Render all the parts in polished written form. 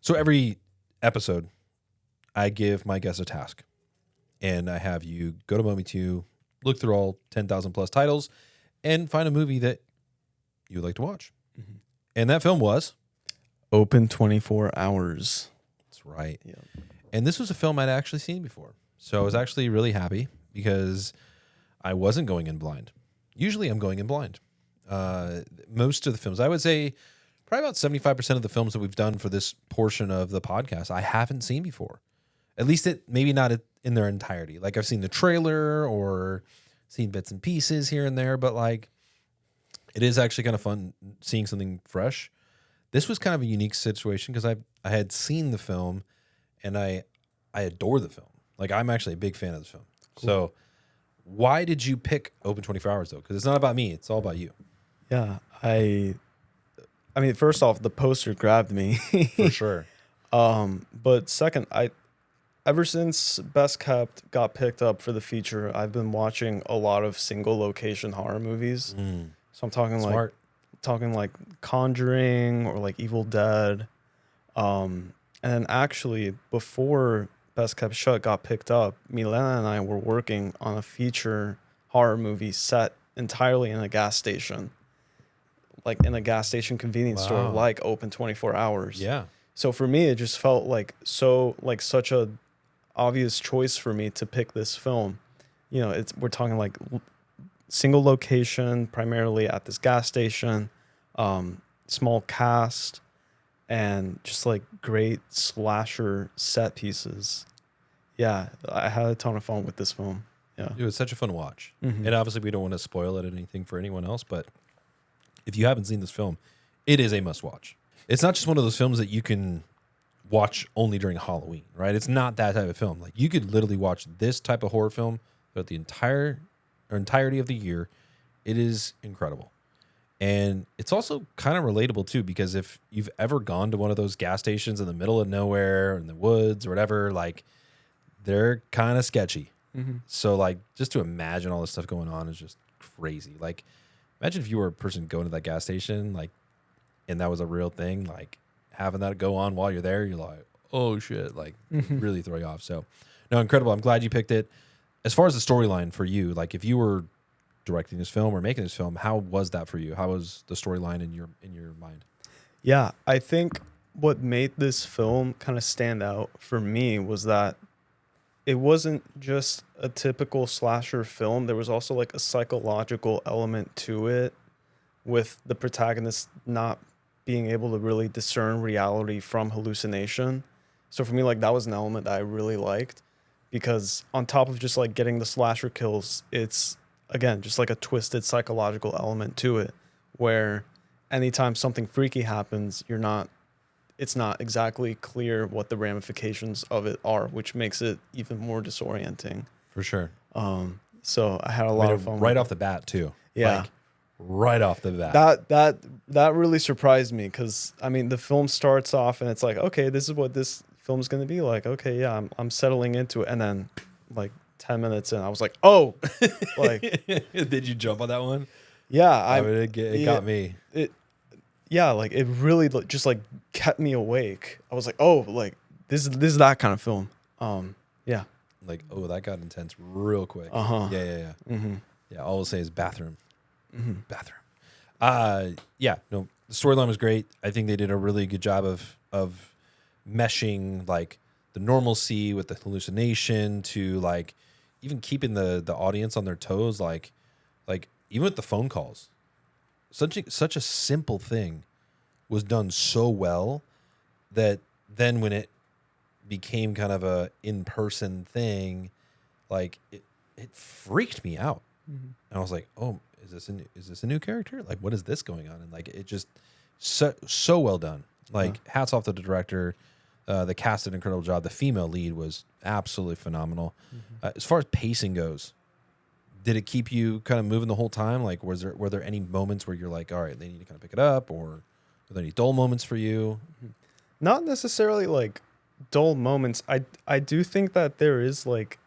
So every episode, I give my guests a task, and I have you go to MovieTube, look through all 10,000 plus titles, and find a movie that you would like to watch. Mhm. And that film was Open 24 Hours. That's right. Yeah. And this was a film I'd actually seen before. So I was actually really happy because I wasn't going in blind. Usually I'm going in blind. Most of the films, I would say probably about 75% of the films that we've done for this portion of the podcast, I haven't seen before. At least maybe not in their entirety. Like I've seen the trailer or seen bits and pieces here and there, but like it is actually kind of fun seeing something fresh. This was kind of a unique situation because I had seen the film and I adore the film. Like I'm actually a big fan of the film. Cool. So why did you pick Open 24 Hours though? Because it's not about me. It's all about you. Yeah. I mean, first off, the poster grabbed me. For sure. But second, ever since Best Kept got picked up for the feature, I've been watching a lot of single location horror movies. So I'm talking Smart. like Conjuring or like Evil Dead. And then actually before Best Kept Shut got picked up, Milena and I were working on a feature horror movie set entirely in a gas station. Like in a gas station convenience store, Wow. like Open 24 Hours. Yeah. So for me, it just felt like such a obvious choice for me to pick this film. You know, we're talking like single location, primarily at this gas station, small cast, and just like great slasher set pieces. Yeah, I had a ton of fun with this film. Yeah, It was such a fun watch. Mhm. And obviously we don't want to spoil it or anything for anyone else, but if you haven't seen this film, it is a must watch. It's not just one of those films that you can watch only during Halloween, right? It's not that type of film. Like you could literally watch this type of horror film throughout the entirety of the year. It is incredible. And it's also kind of relatable too, because if you've ever gone to one of those gas stations in the middle of nowhere in the woods or whatever, like they're kind of sketchy. Mhm. So like just to imagine all this stuff going on is just crazy. Like imagine if you were a person going to that gas station, like, and that was a real thing, like having that go on while you're there, you're like, oh shit, like really throw you off. So no, incredible. I'm glad you picked it. As far as the storyline for you, like if you were directing this film or making this film, how was that for you? How was the storyline in your mind? Yeah, I think what made this film kind of stand out for me was that it wasn't just a typical slasher film. There was also like a psychological element to it, with the protagonist not being able to really discern reality from hallucination. So for me, like that was an element that I really liked, because on top of just like getting the slasher kills, it's again just like a twisted psychological element to it, where anytime something freaky happens, it's not exactly clear what the ramifications of it are, which makes it even more disorienting. For sure. So I had a lot of fun right with off the bat too. Yeah. Like, right off the bat. That really surprised me, because I mean the film starts off and it's like, okay, this is what this film's gonna be like. Okay, yeah, I'm settling into it, and then like 10 minutes in, I was like, oh, like Did you jump on that one? yeah, It got me. Yeah, like it really just like kept me awake. I was like, oh, like this is that kind of film. Yeah. Like, oh, that got intense real quick. Uh-huh. Yeah. Mm-hmm. Yeah, all I'll say is bathroom. Mm-hmm. Bathroom. Yeah, no, the storyline was great. I think they did a really good job of meshing like the normalcy with the hallucination to like even keeping the audience on their toes, like even with the phone calls. Such a simple thing was done so well that then when it became kind of a in-person thing, like it freaked me out. Mm-hmm. And I was like, oh, is this a new character? Like, what is this going on? And like, it just so well done. Like, hats off to the director. The cast did an incredible job. The female lead was absolutely phenomenal. As far as pacing goes, did it keep you kind of moving the whole time? Like, were there any moments where you're like, all right, they need to kind of pick it up, or were there any dull moments for you? Not necessarily like dull moments. I do think that there is like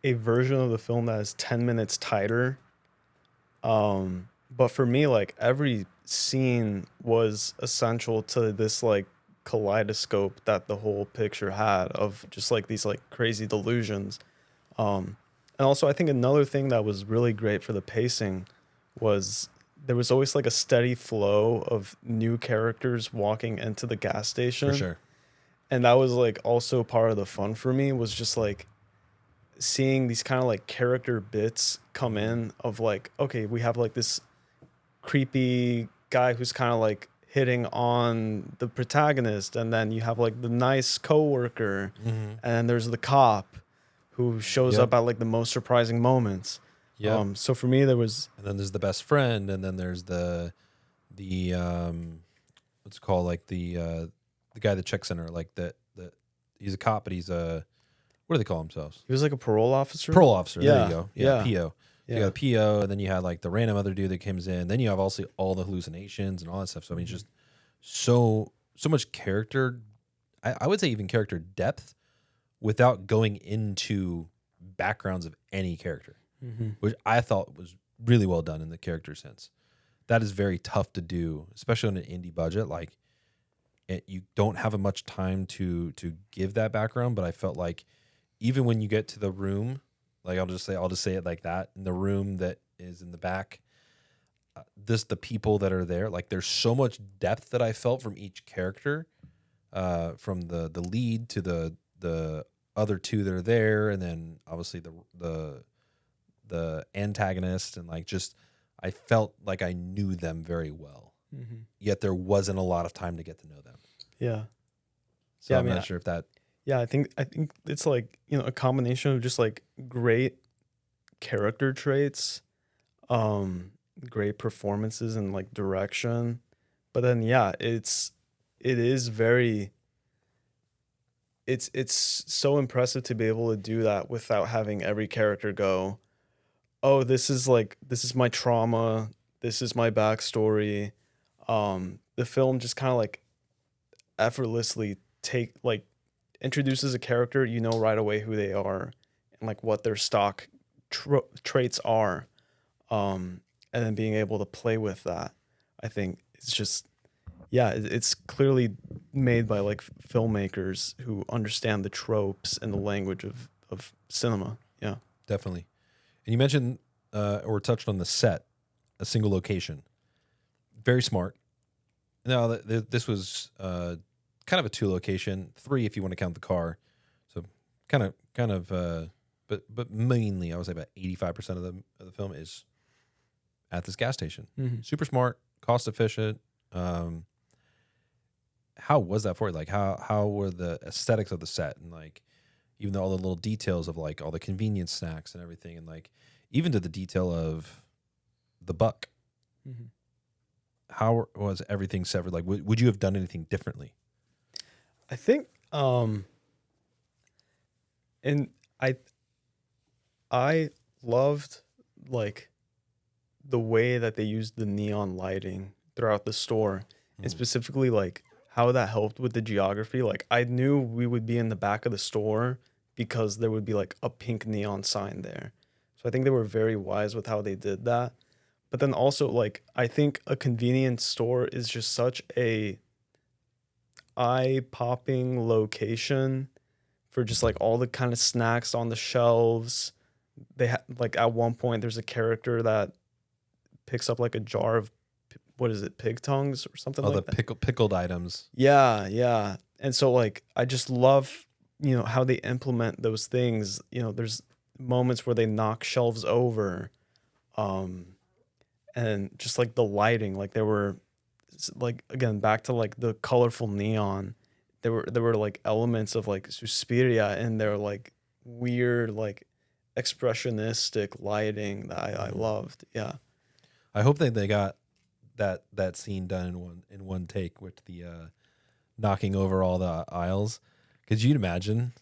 a version of the film that is 10 minutes tighter. But for me, like every scene was essential to this like kaleidoscope that the whole picture had of just like these like crazy delusions. And also, I think another thing that was really great for the pacing was there was always like a steady flow of new characters walking into the gas station. For sure. And that was like also part of the fun for me, was just like seeing these kind of like character bits come in of like, okay, we have like this creepy guy who's kind of like hitting on the protagonist, and then you have like the nice coworker, and then there's the cop who shows Yep. up at like the most surprising moments. Yeah. So for me, there was And then there's the best friend, and then there's the what's it called, like the guy that checks in her, like the he's a cop, but he's a, what do they call themselves? he was like a parole officer. Parole officer. There Yeah, you go. yeah. PO. Yeah. You got a PO, and then you had like the random other dude that comes in. Then you have also all the hallucinations and all that stuff. So I mean, just so much character. I would say even character depth without going into backgrounds of any character, which I thought was really well done in the character sense. That is very tough to do, especially on an indie budget. Like, you don't have much time to give that background. But I felt like even when you get to the room, like I'll just say it like that, in the room that is in the back, the people that are there, like there's so much depth that I felt from each character, from the lead to the other two that are there, and then obviously the antagonist, and like just I felt like I knew them very well. Yet there wasn't a lot of time to get to know them. Yeah. So Yeah, I I'm mean, not sure if that. Yeah, I think it's like, you know, a combination of just like great character traits, great performances and like direction. But then yeah, it is very it's so impressive to be able to do that without having every character go, "Oh, this is my trauma, this is my backstory." The film just kind of like effortlessly introduces a character, you know right away who they are and like what their stock traits are, and then being able to play with that, I think it's just, yeah, it's clearly made by like filmmakers who understand the tropes and the language of cinema. Yeah. Definitely. And you mentioned or touched on the set, a single location. Very smart. Now, this was kind of a 2 location, 3 if you want to count the car. So kind of, but mainly I would say about 85% of the film is at this gas station. Super smart, cost efficient. How was that for you? Like how were the aesthetics of the set, and like even though all the little details of like all the convenience snacks and everything, and like even to the detail of the buck. How was everything severed? Like, would you have done anything differently? I think, and I loved like the way that they used the neon lighting throughout the store, and specifically like how that helped with the geography. Like I knew we would be in the back of the store because there would be like a pink neon sign there. So I think they were very wise with how they did that. But then also like I think a convenience store is just such a eye-popping location for just like all the kind of snacks on the shelves. They like at one point there's a character that picks up like a jar of what is it, pig tongues or something like that. Pickled items. Yeah, yeah. And so like I just love, you know, how they implement those things. You know, there's moments where they knock shelves over. And just like the lighting, like there were like again back to like the colorful neon. There were like elements of like Suspiria in their like weird like expressionistic lighting that I loved. Yeah. I hope they got that scene done in one take with the knocking over all the aisles. Could you imagine?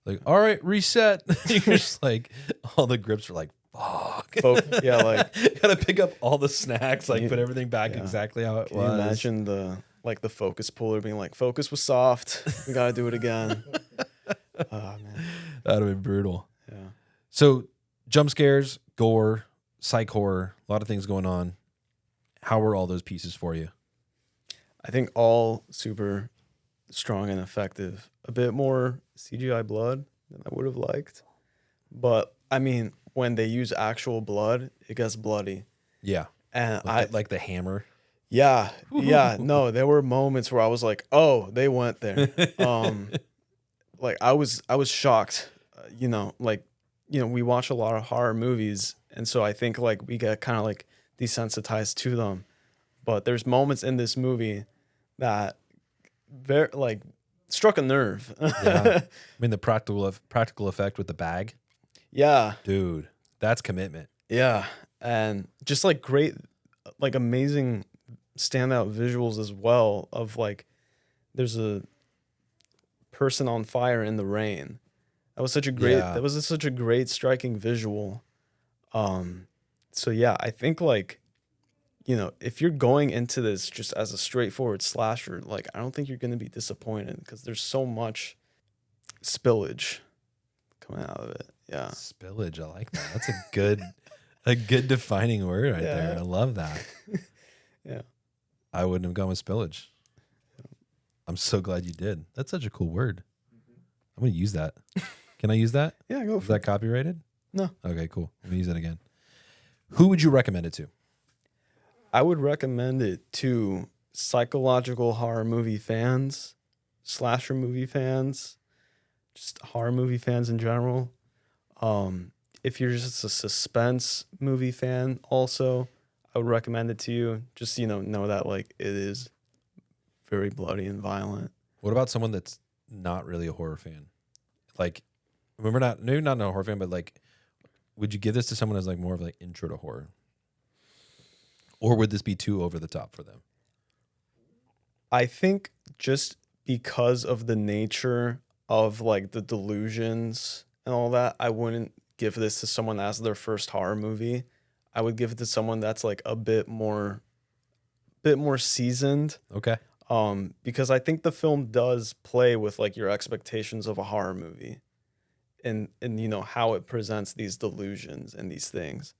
Like, all right, reset. You're just like all the grips are like, fuck. Yeah, like gotta pick up all the snacks, like You- put everything back yeah. exactly how it Can was. you imagine the focus puller being like, focus was soft, we gotta do it again. Oh man. That'd have been brutal. Yeah. So, jump scares, gore, psych horror, a lot of things going on. How were all those pieces for you? I think all super strong and effective. A bit more CGI blood than I would have liked. But I mean, when they use actual blood, it gets bloody. Yeah. And Like the hammer. yeah, no, there were moments where I was like, "Oh, they went there." Like I was shocked. We watch a lot of horror movies, and so I think like we get kind of like desensitized to them. But there's moments in this movie that very like struck a nerve. Yeah. I mean, the practical effect with the bag, Yeah, dude, that's commitment. yeah, and just like great, like amazing standout visuals as well. Of like, there's a person on fire in the rain. That was such a great. Yeah. That was such a great striking visual. So yeah, I think like, if you're going into this just as a straightforward slasher, like I don't think you're gonna be disappointed because there's so much spillage coming out of it. Yeah. Spillage. I like that. That's a good defining word right there. Yeah. I love that. Yeah. I wouldn't have gone with spillage. I'm so glad you did. That's such a cool word. I'm going to use that. Can I use that? Yeah, go Is for it. that copyrighted? No. Okay, cool. I'm going to use it again. Who would you recommend it to? I would recommend it to psychological horror movie fans, slasher movie fans, just horror movie fans in general. If you're just a suspense movie fan, also, I would recommend it to you. Just know that like it is very bloody and violent. What about someone that's not really a horror fan? Like, maybe not a horror fan, but like, would you give this to someone as like more of like intro to horror? Or would this be too over the top for them? I think just because of the nature of like the delusions and all that, I wouldn't give this to someone as their first horror movie. I would give it to someone that's like a bit more seasoned. Okay. Because I think the film does play with like your expectations of a horror movie and how it presents these delusions and these things.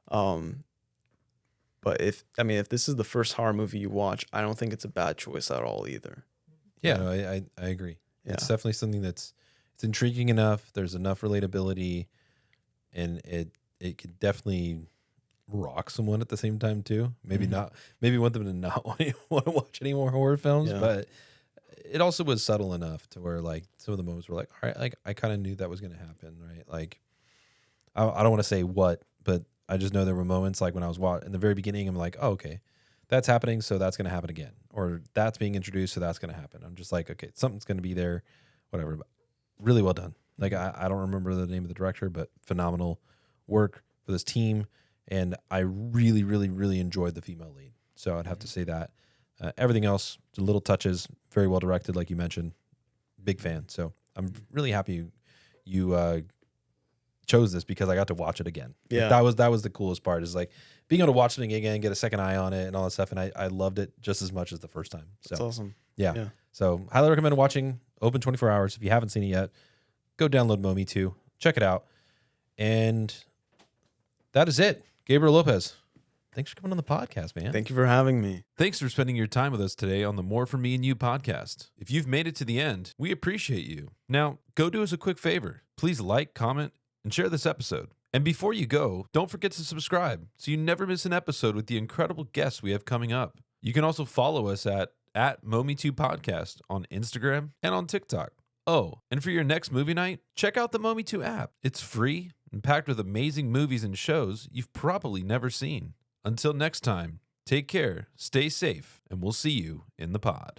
But if this is the first horror movie you watch, I don't think it's a bad choice at all either. Yeah, no, I agree. Yeah. It's definitely something it's intriguing enough. There's enough relatability, and it could definitely rock someone at the same time too. Maybe not. Maybe want them to not want to watch any more horror films, Yeah. but it also was subtle enough to where like some of the moments were like, all right, like I kind of knew that was going to happen, right? Like I don't want to say what, but I just know there were moments like when I was in the very beginning, I'm like, oh, okay, that's happening, so that's going to happen again, or that's being introduced, so that's going to happen. I'm just like, okay, something's going to be there, whatever. But really well done. Like I don't remember the name of the director, but phenomenal work for this team, and I really, really, really enjoyed the female lead. So I'd have to say that. Everything else, the little touches, very well directed, like you mentioned. Big fan. So I'm really happy you chose this because I got to watch it again. Yeah. Like, that was the coolest part, is like being able to watch it again, get a second eye on it and all that stuff. And I loved it just as much as the first time. So That's awesome. yeah. Yeah. So highly recommend watching Open 24 Hours. If you haven't seen it yet, go download Momi 2. Check it out. And that is it. Gabriel Lopez, thanks for coming on the podcast, man. Thank you for having me. Thanks for spending your time with us today on the More For Me and You podcast. If you've made it to the end, we appreciate you. Now, go do us a quick favor. Please like, comment, and share this episode. And before you go, don't forget to subscribe so you never miss an episode with the incredible guests we have coming up. You can also follow us at Momi2 Podcast on Instagram and on TikTok. Oh, and for your next movie night, check out the Momi2 app. It's free and packed with amazing movies and shows you've probably never seen. Until next time, take care, stay safe, and we'll see you in the pod.